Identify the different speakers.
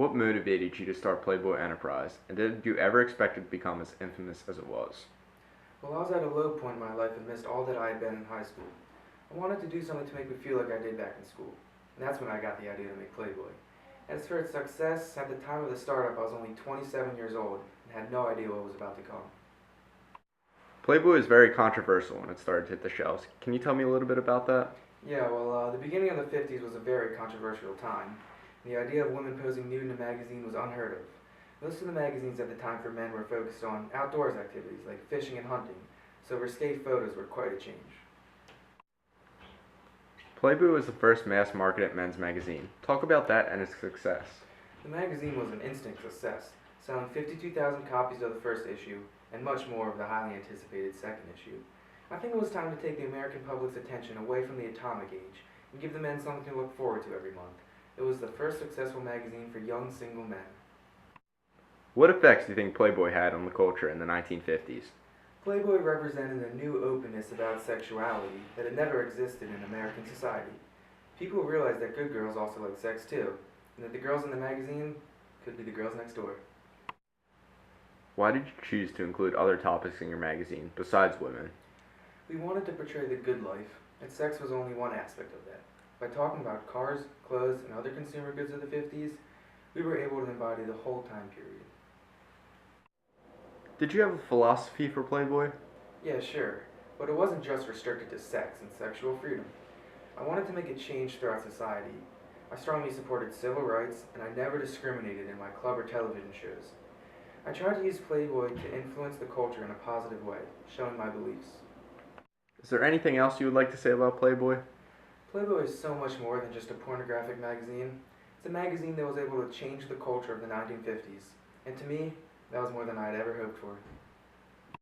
Speaker 1: What motivated you to start Playboy Enterprise, and did you ever expect it to become as infamous as it was?
Speaker 2: Well, I was at a low point in my life and missed all that I had been in high school. I wanted to do something to make me feel like I did back in school, and that's when I got the idea to make Playboy. As for its success, at the time of the startup, I was only 27 years old and had no idea what was about to come.
Speaker 1: Playboy was very controversial when it started to hit the shelves. Can you tell me a little bit about that?
Speaker 2: Yeah, well, the beginning of the 50s was a very controversial time. The idea of women posing nude in a magazine was unheard of. Most of the magazines at the time for men were focused on outdoors activities like fishing and hunting, so risque photos were quite a change.
Speaker 1: Playboy was the first mass marketed men's magazine. Talk about that and its success.
Speaker 2: The magazine was an instant success, selling 52,000 copies of the first issue and much more of the highly anticipated second issue. I think it was time to take the American public's attention away from the atomic age and give the men something to look forward to every month. It was the first successful magazine for young single men.
Speaker 1: What effects do you think Playboy had on the culture in the 1950s?
Speaker 2: Playboy represented a new openness about sexuality that had never existed in American society. People realized that good girls also like sex too, and that the girls in the magazine could be the girls next door.
Speaker 1: Why did you choose to include other topics in your magazine besides women?
Speaker 2: We wanted to portray the good life, and sex was only one aspect of that. By talking about cars, clothes, and other consumer goods of the 50s, we were able to embody the whole time period.
Speaker 1: Did you have a philosophy for Playboy?
Speaker 2: Yeah, sure, but it wasn't just restricted to sex and sexual freedom. I wanted to make a change throughout society. I strongly supported civil rights, and I never discriminated in my club or television shows. I tried to use Playboy to influence the culture in a positive way, showing my beliefs.
Speaker 1: Is there anything else you would like to say about Playboy?
Speaker 2: Playboy is so much more than just a pornographic magazine. It's a magazine that was able to change the culture of the 1950s, and to me, that was more than I had ever hoped for.